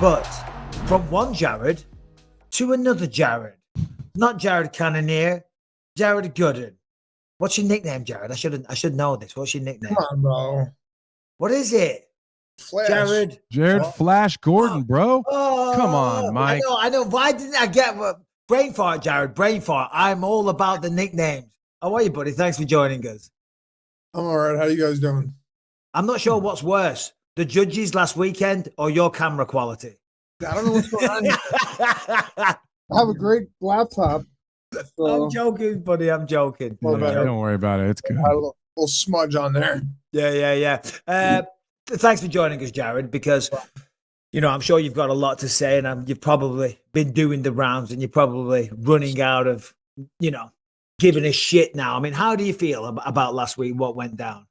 But from one Jared to another Jared. Not Jared Cannonier, Jared Gooden. What's your nickname, Jared? I should know this. What's your nickname? Come on, bro. What is it? Flash. Jared Flash Gordon, bro. Come on, Mike. I know. Why didn't I get brain fart, Jared? Brain fart. I'm all about the nicknames. How are you, buddy? Thanks for joining us. I'm all right. How you guys doing? I'm not sure what's worse, the judges last weekend or your camera quality. I don't know what's going on. I have a great laptop. So. I'm joking, buddy. I'm joking. Yeah, don't worry about it. It's good. I have a little smudge on there. Yeah. Thanks for joining us, Jared, because, I'm sure you've got a lot to say and you've probably been doing the rounds and you're probably running out of, giving a shit now. I mean, how do you feel about last week, what went down?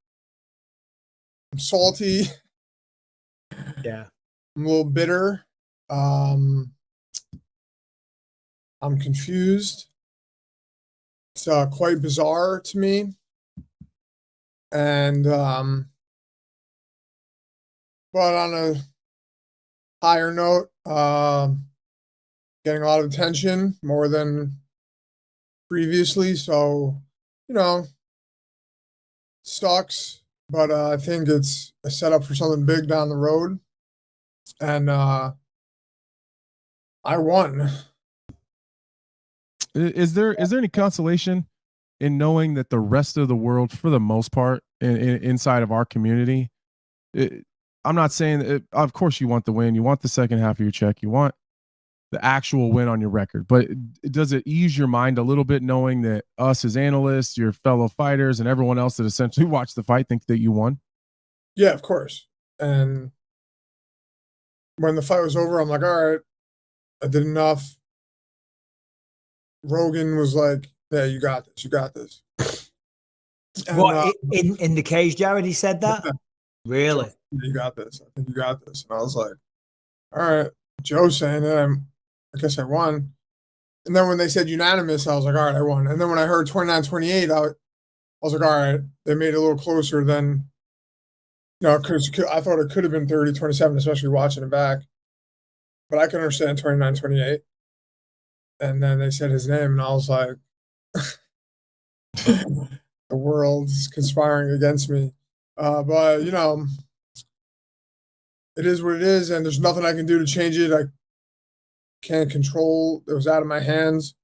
I'm salty. Yeah. I'm a little bitter. I'm confused. It's quite bizarre to me. And, but on a higher note, getting a lot of attention, more than previously. So, sucks. But I think it's a setup for something big down the road. And I won. Is there any consolation in knowing that the rest of the world, for the most part, inside of our community, I'm not saying that, of course you want the win, you want the second half of your check, you want the actual win on your record, but does it ease your mind a little bit knowing that us as analysts, your fellow fighters, and everyone else that essentially watched the fight think that you won? Yeah, of course. And when the fight was over, I'm like, all right, I did enough. Rogan was like, yeah, you got this. And, what, in the cage, Jared, he said that? Yeah. Really? You got this. I think you got this. And I was like, all right, Joe's saying it. I guess I won. And then when they said unanimous, I was like, all right, I won. And then when I heard 29-28, I was like, all right, they made it a little closer than, because I thought it could have been 30-27, especially watching it back. But I can understand 29-28. And then they said his name, and I was like, the world is conspiring against me. But, it is what it is, and there's nothing I can do to change it. I can't control. It was out of my hands.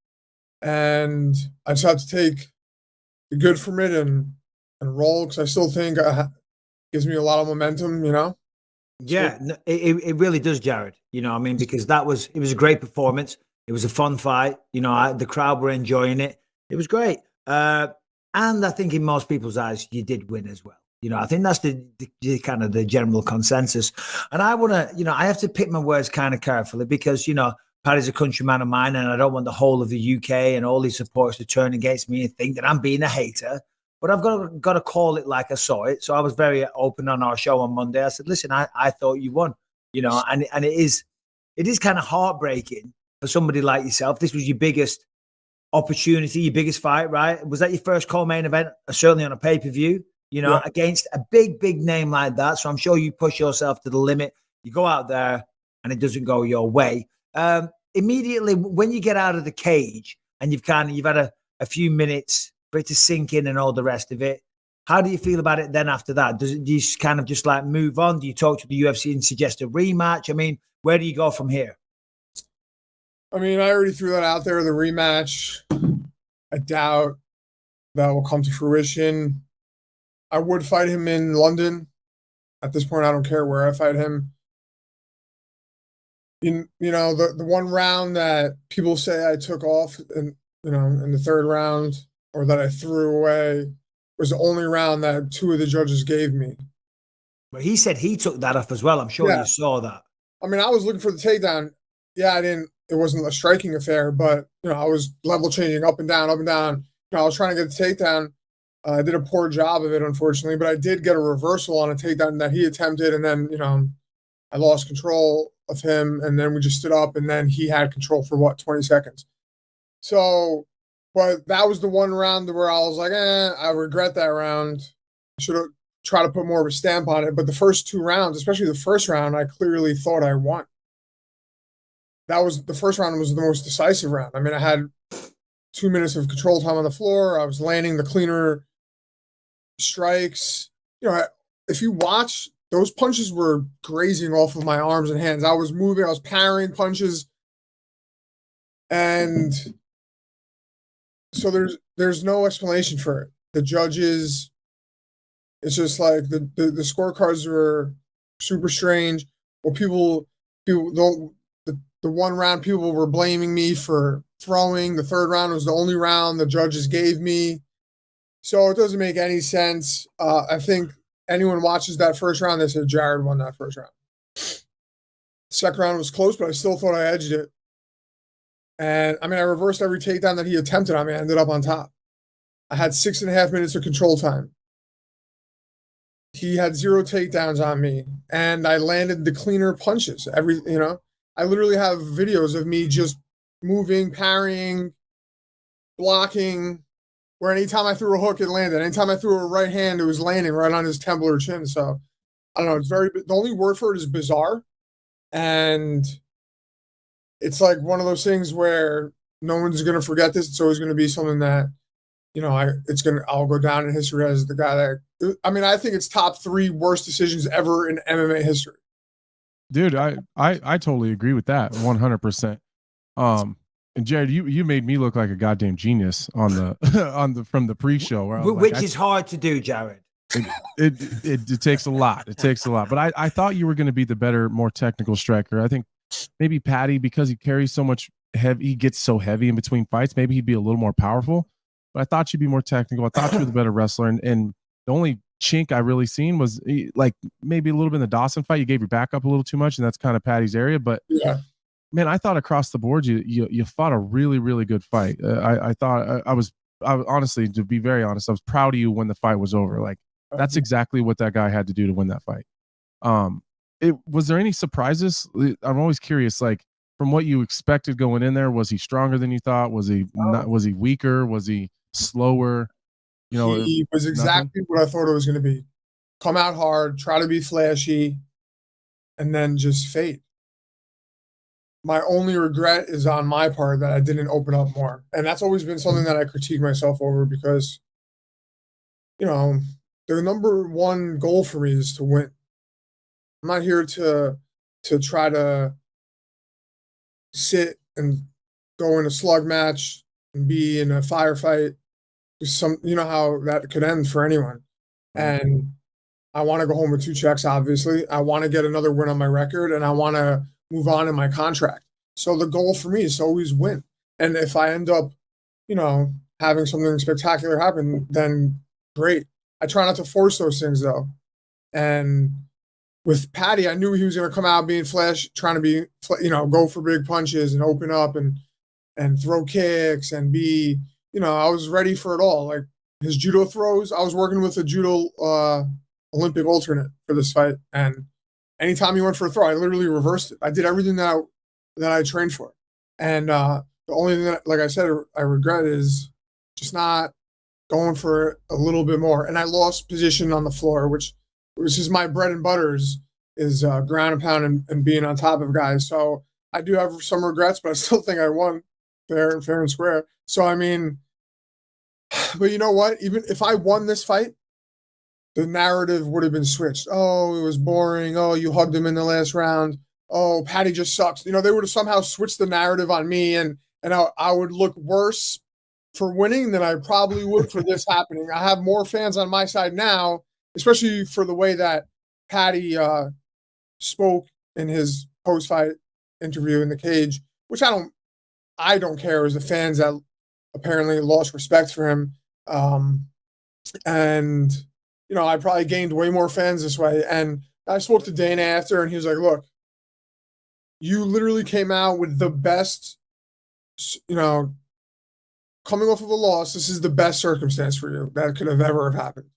And I just have to take the good from it and roll, because I still think it gives me a lot of momentum, Yeah, it really does, Jared. Because it was a great performance. It was a fun fight. The crowd were enjoying it. It was great. And I think in most people's eyes, you did win as well. I think that's the kind of the general consensus. And I want to, I have to pick my words kind of carefully because, Paddy's a countryman of mine and I don't want the whole of the UK and all these supporters to turn against me and think that I'm being a hater. But I've got to call it like I saw it. So I was very open on our show on Monday. I said, listen, I thought you won, and it is kind of heartbreaking for somebody like yourself. This was your biggest opportunity, your biggest fight, right? Was that your first co-main event, certainly on a pay-per-view, against a big name like that? So I'm sure you push yourself to the limit. You go out there and it doesn't go your way. Immediately when you get out of the cage and you've had a few minutes for it to sink in and all the rest of it, how do you feel about it then after that? Do you kind of just like move on? Do you talk to the UFC and suggest a rematch? I mean, where do you go from here? I mean, I already threw that out there, the rematch. I doubt that will come to fruition. I would fight him in London. At this point, I don't care where I fight him. The one round that people say I took off in the third round or that I threw away was the only round that two of the judges gave me. But he said he took that off as well. I'm sure you saw that. I mean, I was looking for the takedown. Yeah, it wasn't a striking affair, but, I was level changing up and down. I was trying to get the takedown. I did a poor job of it, unfortunately, but I did get a reversal on a takedown that he attempted. And then, I lost control of him and then we just stood up and then he had control for 20 seconds. So, but that was the one round where I was like, I regret that round. I should have tried to put more of a stamp on it. But the first two rounds, especially the first round, I clearly thought I won. that was the first round was the most decisive round. I mean, I had 2 minutes of control time on the floor. I was landing the cleaner strikes. You know, if you watch, those punches were grazing off of my arms and hands. I was moving, I was parrying punches. And so there's no explanation for it. The judges, it's just like the scorecards were super strange. Well, people don't, the one round people were blaming me for throwing. The third round was the only round the judges gave me. So it doesn't make any sense. I think anyone watches that first round, they said Jared won that first round. Second round was close, but I still thought I edged it. And I mean, I reversed every takedown that he attempted on me. I ended up on top. I had 6.5 minutes of control time. He had 0 takedowns on me, and I landed the cleaner punches. I literally have videos of me just moving, parrying, blocking, where anytime I threw a hook, it landed. Anytime I threw a right hand, it was landing right on his temple or chin. So I don't know. It's the only word for it is bizarre. And it's like one of those things where no one's going to forget this. It's always going to be something that, I'll go down in history as the guy that, I think it's top 3 worst decisions ever in MMA history. Dude, I totally agree with that 100%. And Jared, you made me look like a goddamn genius on the from the pre-show, which is hard to do, Jared. It takes a lot. It takes a lot. But I thought you were going to be the better, more technical striker. I think maybe Paddy, because he carries so much heavy, he gets so heavy in between fights. Maybe he'd be a little more powerful. But I thought you'd be more technical. I thought you were the better wrestler. And the only chink I really seen was like maybe a little bit in the Dawson fight. You gave your back up a little too much, and that's kind of Paddy's area. But yeah, man, I thought across the board you fought a really, really good fight. I thought I was honestly, to be very honest, I was proud of you when the fight was over. Like that's exactly what that guy had to do to win that fight. Was there any surprises? I'm always curious, like from what you expected going in there, was he stronger than you thought? Was he not? Was he weaker? Was he slower? He was exactly what I thought it was going to be. Come out hard, try to be flashy, and then just fade. My only regret is on my part that I didn't open up more. And that's always been something that I critique myself over because, the number one goal for me is to win. I'm not here to try to sit and go in a slug match and be in a firefight. How that could end for anyone. And I want to go home with 2 checks, obviously. I want to get another win on my record, and I want to move on in my contract. So the goal for me is to always win. And if I end up, having something spectacular happen, then great. I try not to force those things, though. And with Paddy, I knew he was going to come out being flash, trying to be, go for big punches and open up and throw kicks and be, I was ready for it all. Like his judo throws, I was working with a judo Olympic alternate for this fight. And anytime he went for a throw, I literally reversed it. I did everything that I trained for. And the only thing that, like I said, I regret is just not going for a little bit more. And I lost position on the floor, which is my bread and butter is ground and pound and being on top of guys. So I do have some regrets, but I still think I won fair and square. So, but you know what? Even if I won this fight, the narrative would have been switched. Oh, it was boring. Oh, you hugged him in the last round. Oh, Paddy just sucks. They would have somehow switched the narrative on me, and I would look worse for winning than I probably would for this happening. I have more fans on my side now, especially for the way that Paddy spoke in his post-fight interview in the cage, which I don't care as the fans that apparently lost respect for him. And I probably gained way more fans this way. And I spoke to Dana after, and he was like, look, you literally came out with the best, coming off of a loss, this is the best circumstance for you that could have ever happened.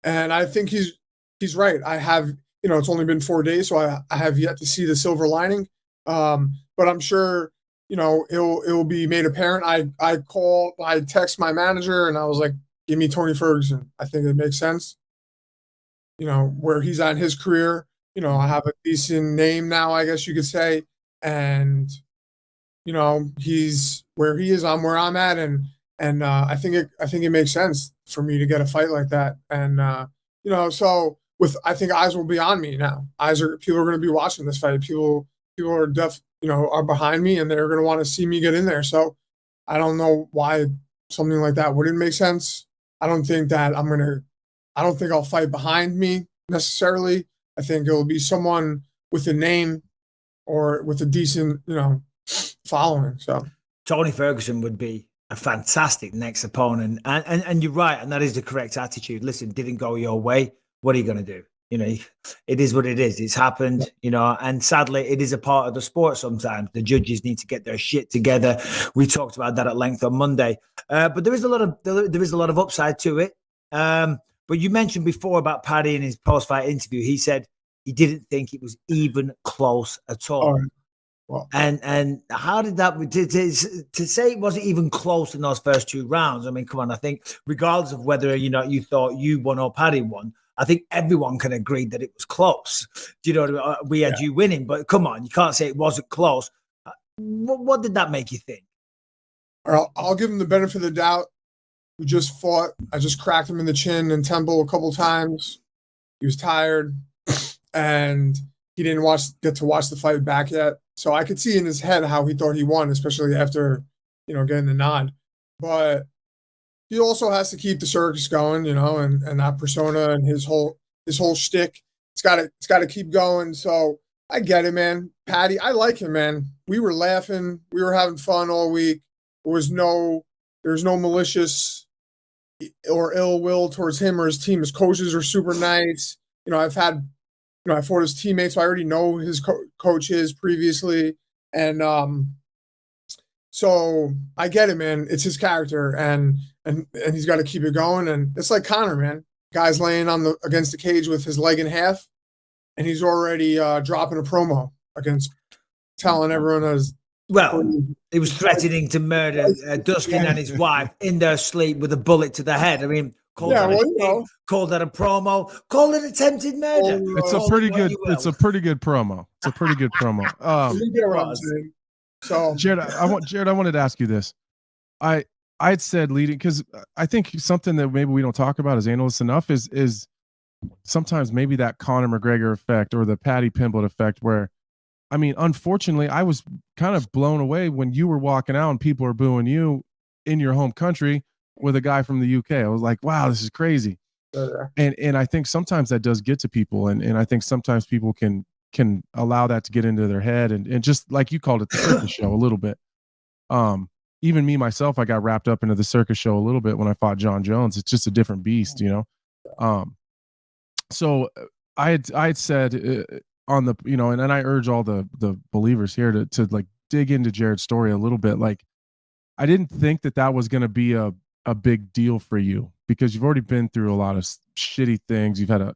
And I think he's right. I have, it's only been 4 days, so I have yet to see the silver lining. But I'm sure, it will be made apparent. I text my manager and I was like, give me Tony Ferguson. I think it makes sense. Where he's at in his career, I have a decent name now, I guess you could say. And he's where he is, I'm where I'm at, and I think it makes sense for me to get a fight like that. And so I think eyes will be on me now. People are going to be watching this fight. People are are behind me, and they're going to want to see me get in there. So I don't know why something like that wouldn't make sense. I don't think I'll fight behind me necessarily. I think it'll be someone with a name or with a decent, following. So Tony Ferguson would be a fantastic next opponent. And you're right, and that is the correct attitude. Listen, didn't go your way. What are you going to do? It is what it is. It's happened, and sadly, it is a part of the sport sometimes. The judges need to get their shit together. We talked about that at length on Monday. But there is a lot of upside to it. But you mentioned before about Paddy in his post-fight interview. He said he didn't think it was even close at all. Well, and how did that to say it wasn't even close in those first 2 rounds? I mean, come on. I think regardless of whether you thought you won or Paddy won, I think everyone can agree that it was close. Do you know what I mean? We had you winning, but come on, you can't say it wasn't close. What did that make you think? I'll give him the benefit of the doubt. We just fought. I just cracked him in the chin and temple a couple times. He was tired, and he didn't get to watch the fight back yet. So I could see in his head how he thought he won, especially after, getting the nod. But he also has to keep the circus going, and that persona and his whole shtick. It's got to keep going. So I get it, man. Paddy, I like him, man. We were laughing, we were having fun all week. There's no malicious or ill will towards him or his team. His coaches are super nice. I fought his teammates, so I already know his coaches previously. And so I get it, man. It's his character, and he's got to keep it going. And it's like Conor, man. Guy's laying against the cage with his leg in half, and he's already dropping a promo telling everyone as he was threatening to murder Dustin and his wife in their sleep with a bullet to the head. I mean, called that a promo, called it attempted murder. It's a pretty good promo. It's a pretty good promo. You get what I'm saying. So Jared, I wanted to ask you this. I had said leading, because I think something that maybe we don't talk about as analysts enough is sometimes maybe that Conor McGregor effect or the Paddy Pimblett effect, where, I mean, unfortunately, I was kind of blown away when you were walking out and people are booing you in your home country with a guy from the UK. I was like, wow, this is crazy. And I think sometimes that does get to people. And I think sometimes people can allow that to get into their head. And just like you called it, the circus show a little bit. Even me, myself, I got wrapped up into the circus show a little bit when I fought John Jones. It's just a different beast, So I had said on the, and I urge all the believers here to like dig into Jared's story a little bit. Like, I didn't think that was going to be a big deal for you, because you've already been through a lot of shitty things. You've had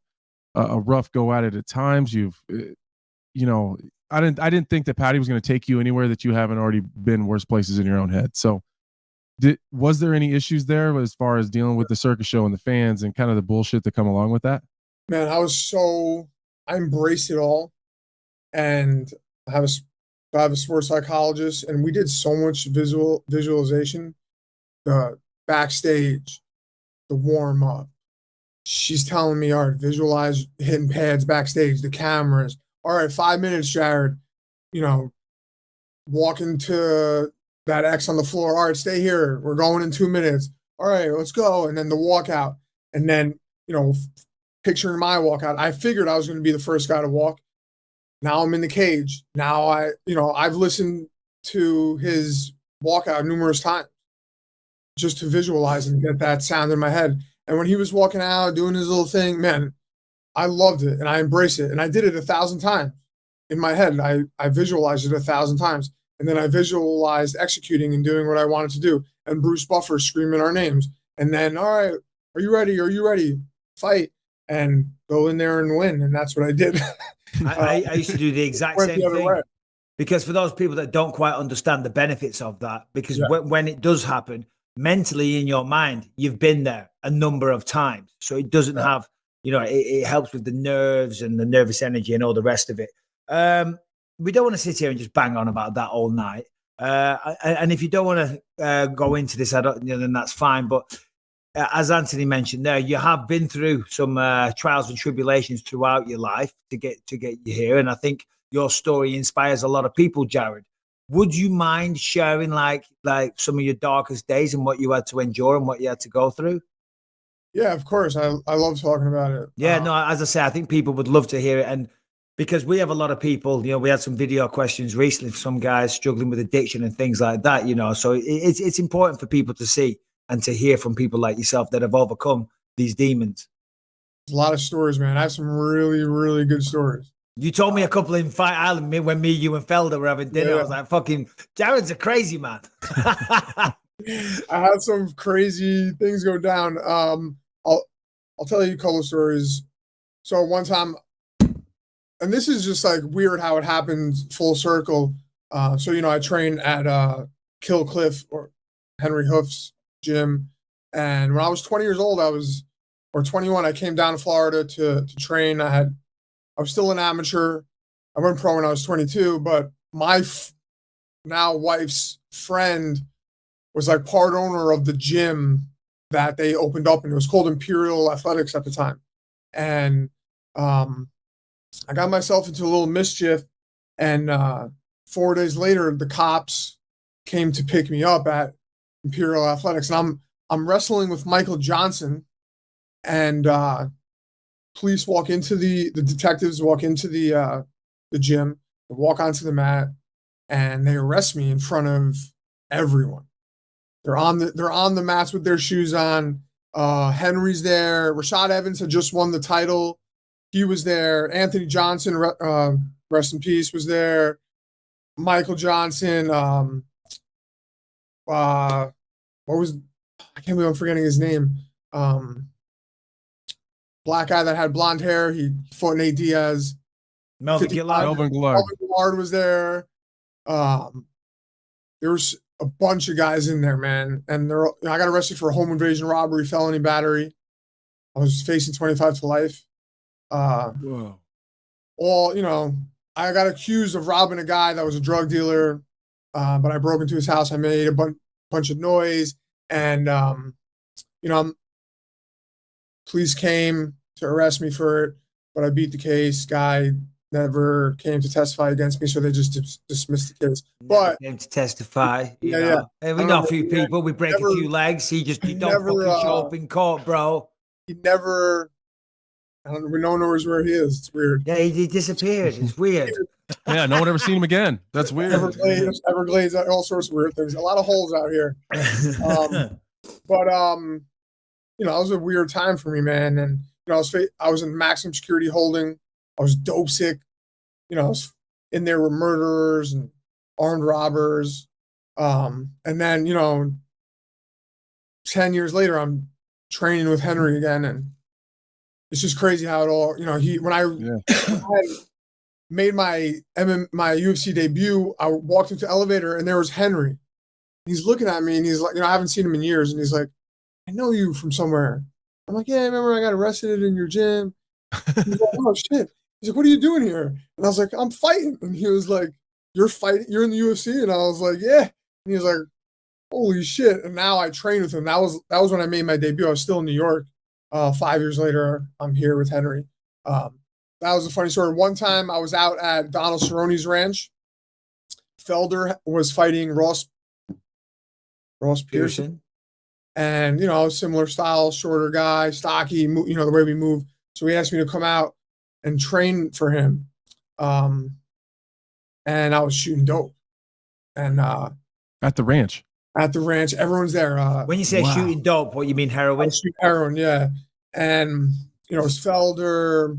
a rough go at it at times. I didn't think that Paddy was going to take you anywhere that you haven't already been worse places in your own head. So was there any issues there as far as dealing with the circus show and the fans and kind of the bullshit that come along with that? Man, I embraced it all. And I have a sports psychologist, and we did so much visualization, the backstage, the warm up. She's telling me, all right, visualize hitting pads backstage, the cameras. All right, 5 minutes, Jared, walking to that X on the floor. All right, stay here. We're going in 2 minutes. All right, let's go. And then the walkout. And then, picturing my walkout, I figured I was going to be the first guy to walk. Now I'm in the cage. Now I've listened to his walkout numerous times just to visualize and get that sound in my head. And when he was walking out, doing his little thing, man, I loved it and I embraced it. And I did it 1,000 times in my head. I visualized it 1,000 times. And then I visualized executing and doing what I wanted to do. And Bruce Buffer screaming our names. And then, all right, are you ready? Are you ready? Fight. And go in there and win. And that's what I did. I used to do the exact same thing. Because for those people that don't quite understand the benefits of that, because when it does happen, mentally in your mind, you've been there a number of times. So it doesn't have, it helps with the nerves and the nervous energy and all the rest of it. We don't want to sit here and just bang on about that all night. And if you don't want to go into this, I don't, then that's fine. But as Anthony mentioned there, you have been through some trials and tribulations throughout your life to get you here, and I think your story inspires a lot of people, Jared. Would you mind sharing like some of your darkest days and what you had to endure and what you had to go through? Yeah, of course. I love talking about it. Yeah, no, as I say, I think people would love to hear it. And because we have a lot of people, we had some video questions recently for some guys struggling with addiction and things like that, so it's important for people to see and to hear from people like yourself that have overcome these demons. There's a lot of stories, man. I have some really, really good stories. You told me a couple in Fight Island when me, you, and Felder were having dinner. Yeah. I was like, fucking, Jared's a crazy man. I had some crazy things go down. I'll tell you a couple of stories. So one time, and this is just like weird how it happened full circle. So, I train at Kill Cliff or Henry Hoof's gym. And when I was 20 years old, or 21, I came down to Florida to train. I was still an amateur. I went pro when I was 22, but my now wife's friend was like part owner of the gym that they opened up, and it was called Imperial Athletics at the time. And I got myself into a little mischief, and 4 days later, the cops came to pick me up at Imperial Athletics, and I'm wrestling with Michael Johnson, and police walk into the detectives walk into the gym, they walk onto the mat, and they arrest me in front of everyone. They're on the mats with their shoes on. Henry's there. Rashad Evans had just won the title. He was there. Anthony Johnson, rest in peace, was there. Michael Johnson. I can't believe I'm forgetting his name. Black guy that had blonde hair. He fought Nate Diaz. Melvin Gillard. Melvin Gillard was there. There was a bunch of guys in there, man. And I got arrested for a home invasion, robbery, felony, battery. I was facing 25 to life. Whoa. I got accused of robbing a guy that was a drug dealer, but I broke into his house. I made a bunch of noise, and police came to arrest me for it, but I beat the case. Guy never came to testify against me, so they just dismissed the case. But came to testify. Yeah. And we know a few people. We break a few legs. You don't fucking show up in court, bro. He never. No one knows where he is. It's weird. Yeah, he disappeared. It's weird. Yeah, no one ever seen him again. That's weird. Everglades, all sorts of weird things. A lot of holes out here. But it was a weird time for me, man. And I was in maximum security holding. I was dope sick. I was in there with murderers and armed robbers. And then 10 years later, I'm training with Henry again, and it's just crazy how it all, when I made my UFC debut, I walked into the elevator and there was Henry. He's looking at me and he's like, I haven't seen him in years. And he's like, I know you from somewhere. I'm like, yeah, remember I got arrested in your gym? He's like, oh shit. He's like, what are you doing here? And I was like, I'm fighting. And he was like, you're fighting? You're in the UFC? And I was like, yeah. And he was like, holy shit. And now I train with him. That was when I made my debut. I was still in New York. 5 years later, I'm here with Henry. That was a funny story. One time I was out at Donald Cerrone's ranch. Felder was fighting Ross Pearson. And, similar style, shorter guy, stocky, the way we move. So he asked me to come out and train for him. And I was shooting dope. And at the ranch. At the ranch, everyone's there. When you say shooting dope, what you mean heroin? Heroin, yeah. And it's Felder,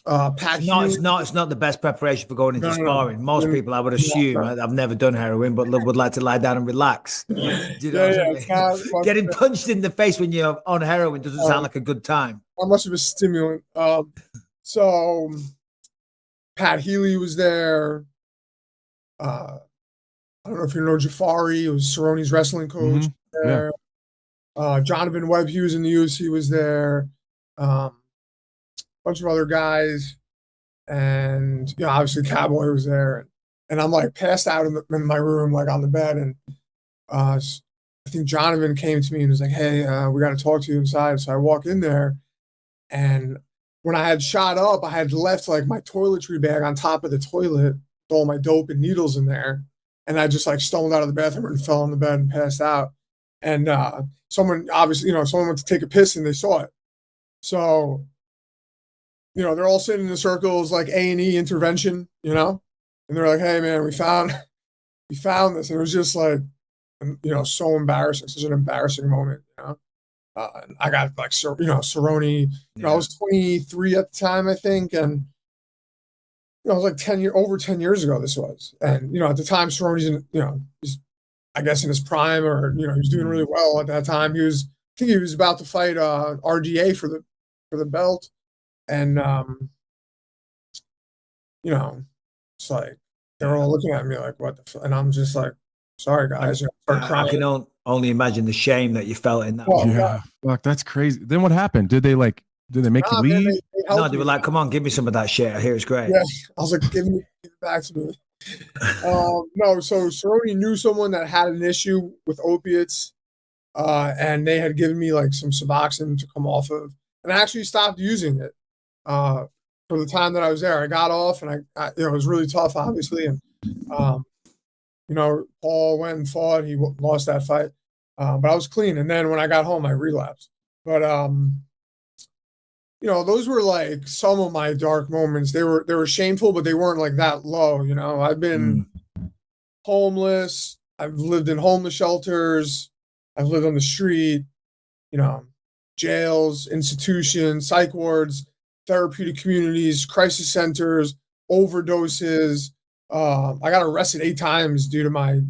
Pat. It's not the best preparation for going into sparring. Most people, I would assume, I've never done heroin, but would like to lie down and relax. Getting punched in the face when you're on heroin doesn't sound like a good time. Not much of a stimulant. So Pat Healy was there. I don't know if you know Jafari, who was Cerrone's wrestling coach. Mm-hmm. There. Yeah. Jonathan Webb Hughes in the UFC was there. A bunch of other guys. And obviously Cowboy was there. and I'm like passed out in my room, like on the bed. And I think Jonathan came to me and was like, "Hey, we got to talk to you inside." So I walk in there, and when I had shot up, I had left like my toiletry bag on top of the toilet with all my dope and needles in there. And I just like stumbled out of the bathroom and fell on the bed and passed out. And someone obviously, someone went to take a piss and they saw it. So, they're all sitting in the circles like A&E intervention, and they're like, "Hey man, we found this." And it was just like, so embarrassing, such an embarrassing moment. And I got like, Cerrone. I was 23 at the time, I think, and it was like over 10 years ago. This was, and at the time, Cerrone's he's, I guess, in his prime, or he was doing really well at that time. I think he was about to fight RDA for the belt, and it's like they're all looking at me like, "What the?" And I'm just like, "Sorry, guys." Start crying. I can only imagine the shame that you felt in that. Yeah, fuck, that's crazy. Then what happened? Did they make you leave? Man, They were like, "Come on, give me some of that shit. I hear it's great." Yeah, I was like, give it back to me. No, so Cerrone knew someone that had an issue with opiates, and they had given me like some Suboxone to come off of, and I actually stopped using it for the time that I was there. I got off, and I it was really tough, obviously, and Paul went and fought. He lost that fight, but I was clean. And then when I got home, I relapsed. But those were like some of my dark moments. They were shameful, but they weren't like that low. I've been homeless. I've lived in homeless shelters. I've lived on the street, jails, institutions, psych wards, therapeutic communities, crisis centers, overdoses. I got arrested 8 times due to my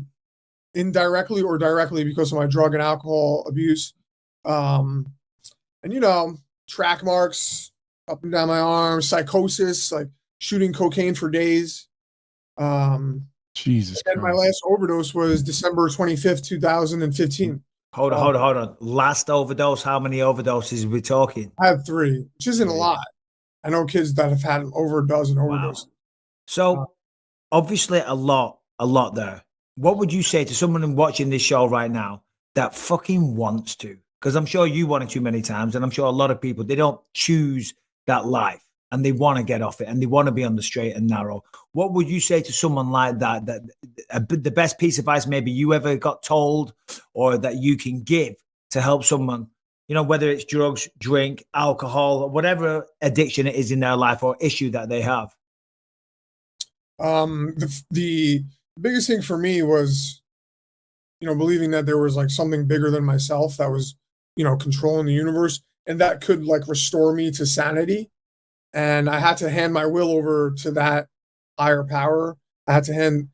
indirectly or directly because of my drug and alcohol abuse. And track marks up and down my arms, psychosis, like shooting cocaine for days. Jesus and Christ. My last overdose was December 25th, 2015. Hold on. Last overdose, how many overdoses are we talking? I have 3, which isn't a lot. I know kids that have had over a dozen overdoses. Wow. So obviously a lot there. What would you say to someone watching this show right now that fucking wants to? Because I'm sure you wanted to many times, and I'm sure a lot of people, they don't choose that life and they want to get off it and they want to be on the straight and narrow. What would you say to someone like that the best piece of advice maybe you ever got told or that you can give to help someone, whether it's drugs, drink, alcohol, or whatever addiction it is in their life or issue that they have? The biggest thing for me was, believing that there was like something bigger than myself that was, controlling the universe, and that could like restore me to sanity. And I had to hand my will over to that higher power. I had to hand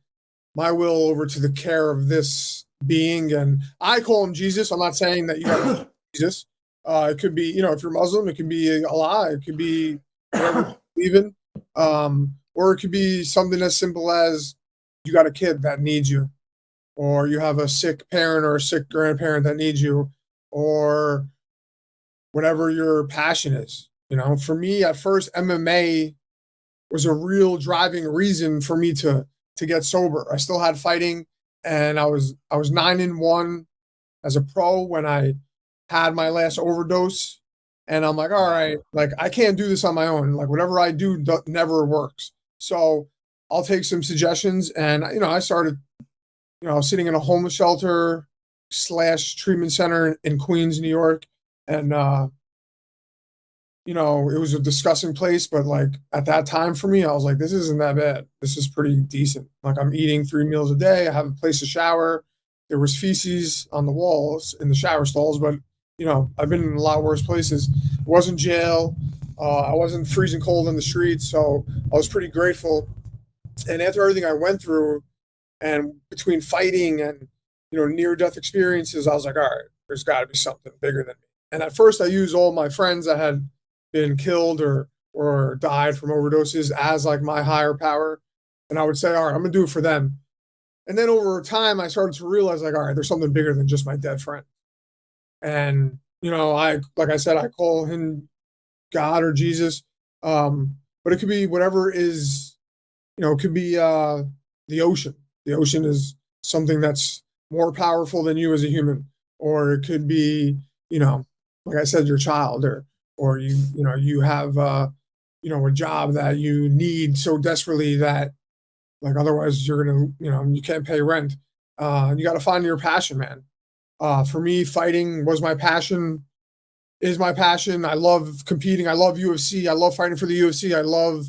my will over to the care of this being. And I call him Jesus. I'm not saying that you got to Jesus. It could be, if you're Muslim, it could be Allah. It could be whatever you believe in. Or it could be something as simple as you got a kid that needs you, or you have a sick parent or a sick grandparent that needs you, or whatever your passion is. For me, at first, MMA was a real driving reason for me to get sober. I still had fighting, and I was 9-1 as a pro when I had my last overdose. And I'm like, all right, like I can't do this on my own. Like whatever I do never works. So I'll take some suggestions. And, I started, sitting in a homeless shelter / treatment center in Queens, New York. And, it was a disgusting place, but like at that time for me, I was like, this isn't that bad. This is pretty decent. Like I'm eating 3 meals a day. I have a place to shower. There was feces on the walls in the shower stalls, but I've been in a lot worse places. It wasn't jail. I wasn't freezing cold in the streets. So I was pretty grateful. And after everything I went through, and between fighting and, near-death experiences, I was like, all right, there's got to be something bigger than me. And at first I used all my friends that had been killed or died from overdoses as like my higher power. And I would say, all right, I'm going to do it for them. And then over time, I started to realize like, all right, there's something bigger than just my dead friend. And, like I said, I call him God or Jesus. But it could be whatever is, it could be the ocean. The ocean is something that's more powerful than you as a human, or it could be, like I said, your child, or you have a job that you need so desperately that, like, otherwise you're gonna, you can't pay rent. You got to find your passion, man. For me, fighting was my passion, is my passion. I love competing. I love UFC. I love fighting for the UFC. I love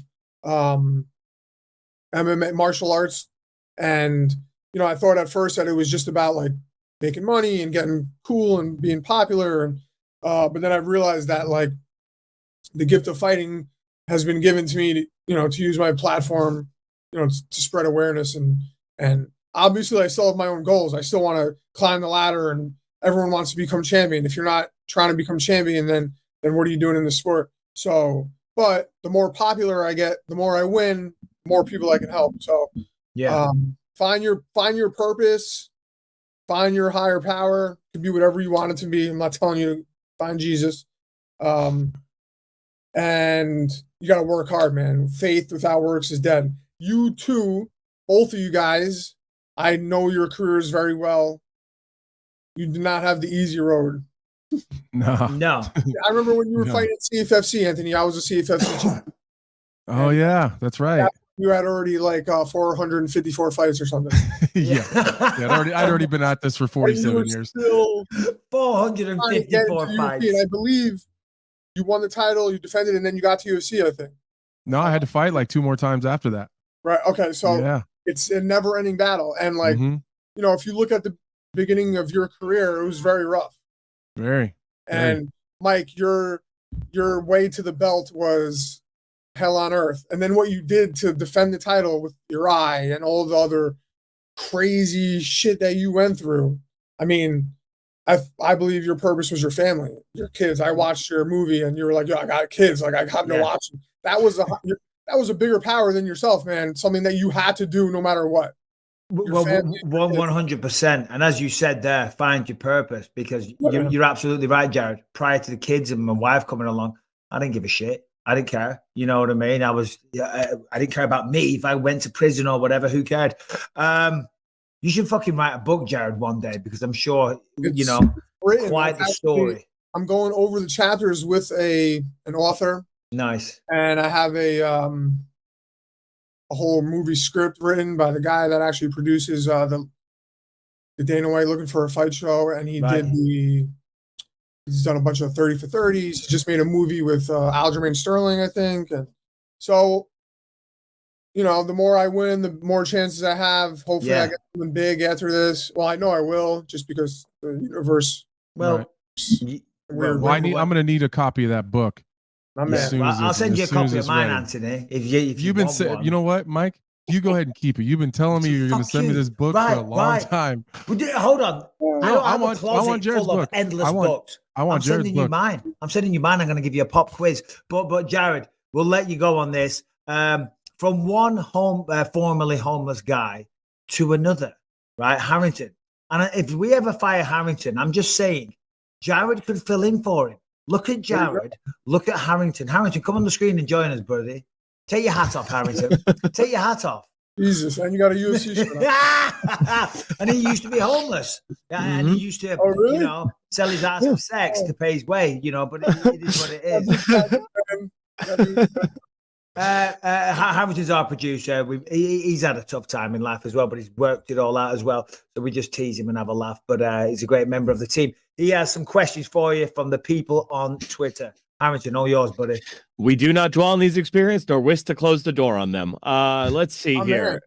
MMA, martial arts. And, I thought at first that it was just about like making money and getting cool and being popular. And, but then I realized that, like, the gift of fighting has been given to me to use my platform, to spread awareness. And obviously I still have my own goals. I still want to climb the ladder, and everyone wants to become champion. If you're not trying to become champion, then what are you doing in the sport? So, but the more popular I get, the more I win, the more people I can help. So Yeah. Find your purpose, find your higher power. It could be whatever you want it to be. I'm not telling you to find Jesus. And you got to work hard, man. Faith without works is dead. You too, both of you guys, I know your careers very well. You did not have the easy road. No. I remember when you were fighting at CFFC, Anthony. I was a CFFC champion. Oh, yeah, that's right. You had already like 454 fights or something. Yeah. I'd already been at this for 47 years. Still 454 fights. I believe you won the title, you defended, and then you got to UFC, I think. No, I had to fight like 2 more times after that. Right. Okay. So it's a never-ending battle. And like, if you look at the beginning of your career, it was very rough. Very. And Mike, your way to the belt was hell on earth. And then what you did to defend the title with your eye and all the other crazy shit that you went through. I mean, I believe your purpose was your family, your kids. I watched your movie and you were like, yo, I got kids. Like, I got no option. That was a bigger power than yourself, man. Something that you had to do no matter what. Well, 100%. And as you said there, find your purpose, because you're absolutely right, Jared. Prior to the kids and my wife coming along, I didn't give a shit. I didn't care. You know what I mean? I didn't care about me. If I went to prison or whatever, who cared? You should fucking write a book, Jared, one day, because I'm sure, written. Quite the story. I'm going over the chapters with an author. Nice. And I have a whole movie script written by the guy that actually produces the Dana White Looking for a Fight show. And he he's done a bunch of 30 for 30s. He just made a movie with Aljamain Sterling, I think. And so, the more I win, the more chances I have. Hopefully I get something big after this. Well, I know I will, just because the universe. Well, I'm going to need a copy of that book. I'll send you a copy of mine, Anthony. If you've been saying, you know what, Mike? You go ahead and keep it. You've been telling me you're going to send me this book for a long time. Hold on. I want Jared's book. Endless books. I want Jared's book. I'm sending you mine. I'm going to give you a pop quiz. But Jared, we'll let you go on this. From one formerly homeless guy to another, right? Harrington. And if we ever fire Harrington, I'm just saying, Jared could fill in for him. Look at Jared. Look at Harrington. Harrington, come on the screen and join us, buddy. Take your hat off, Harrington. Take your hat off. Jesus, and you got a UFC shirt. And he used to be homeless. And he used to, sell his ass for sex to pay his way, but it is what it is. Harrington's our producer. He's had a tough time in life as well, but he's worked it all out as well. So we just tease him and have a laugh. But he's a great member of the team. He has some questions for you from the people on Twitter. Harrington, all yours, buddy. We do not dwell on these experiences nor wish to close the door on them. Let's see here.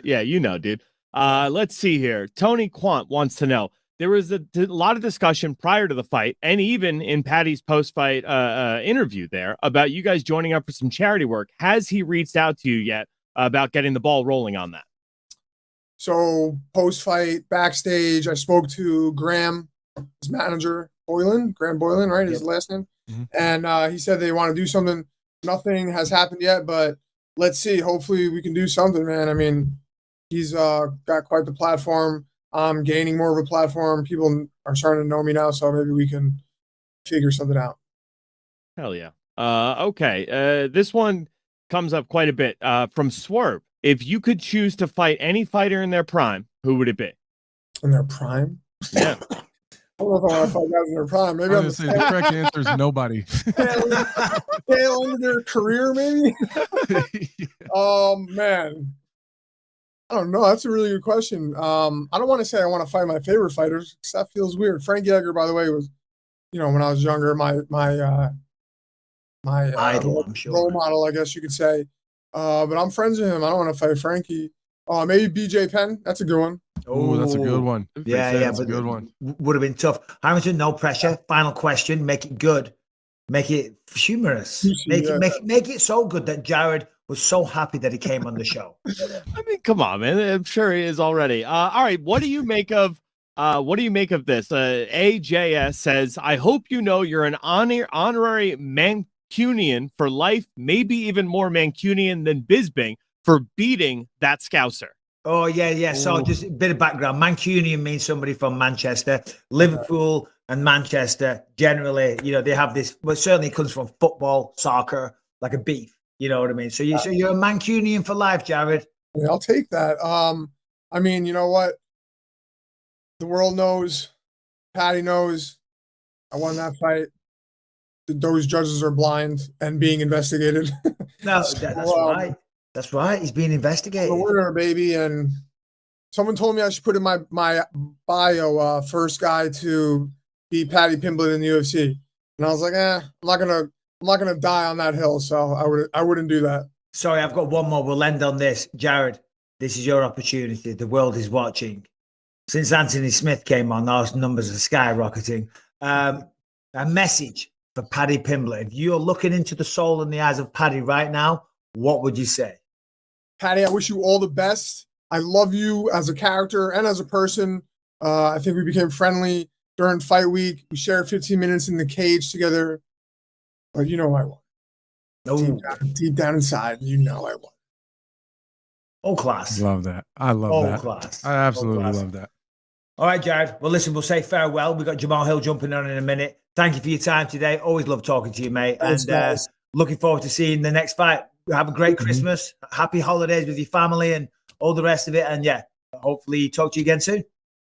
Yeah, dude. Let's see here. Tony Quant wants to know. There was a lot of discussion prior to the fight, and even in Paddy's post-fight interview there, about you guys joining up for some charity work. Has he reached out to you yet about getting the ball rolling on that? So post-fight, backstage, I spoke to Graham, his manager, Graham Boylan, right? His last name. Mm-hmm. And he said they want to do something. Nothing has happened yet, but let's see. Hopefully we can do something, man. I mean, he's got quite the platform. I'm gaining more of a platform. People are starting to know me now, so maybe we can figure something out. Hell yeah. Okay. This one comes up quite a bit from Swerve. If you could choose to fight any fighter in their prime, who would it be? In their prime? Yeah. I don't know if I want to fight guys in their prime. Maybe I'm gonna say the correct answer is nobody. tail end of their career, maybe. Man, I don't know. That's a really good question. I don't want to say I want to fight my favorite fighters, because that feels weird. Frank Yeager, by the way, was, when I was younger, my idol, I'm sure. role model, I guess you could say. But I'm friends with him. I don't want to fight Frankie. Maybe BJ Penn. That's a good one. Oh, that's a good one. Yeah, that's a good one. Would have been tough. Harrington, no pressure. Final question. Make it good. Make it humorous. Make it so good that Jared was so happy that he came on the show. I mean, come on, man. I'm sure he is already. All right. What do you make of this? AJS says, I hope you know you're an honorary Mancunian for life, maybe even more Mancunian than Bisping for beating that Scouser. Oh, yeah. So just a bit of background. Mancunian means somebody from Manchester. Liverpool and Manchester, generally, they have this, well, certainly it comes from football, soccer, like a beef. You know what I mean? So you're a Mancunian for life, Jared. Yeah, I'll take that. I mean, you know what? The world knows. Paddy knows. I won that fight. Those judges are blind and being investigated. No, that's right. That's right. He's being investigated. I'm the winner, baby. And someone told me I should put in my bio, first guy to beat Paddy Pimblett in the UFC. And I was like, I'm not gonna die on that hill. So I wouldn't do that. Sorry, I've got one more. We'll end on this. Jared, this is your opportunity. The world is watching. Since Anthony Smith came on, those numbers are skyrocketing. A message for Paddy Pimblett. If you're looking into the soul and the eyes of Paddy right now, what would you say? Paddy, I wish you all the best. I love you as a character and as a person. I think we became friendly during fight week. We shared 15 minutes in the cage together. But I won. Deep down inside, I won. All class. Love that. I love all that. Class. I absolutely love that. All right, Jared. Well, listen, we'll say farewell. We've got Jamal Hill jumping on in a minute. Thank you for your time today. Always love talking to you, mate. Thanks, and looking forward to seeing the next fight. Have a great Christmas. Happy holidays with your family and all the rest of it. And hopefully talk to you again soon.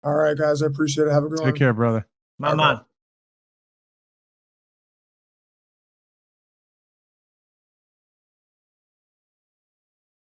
All right, guys. I appreciate it. Have a good one. Take care, brother. My man.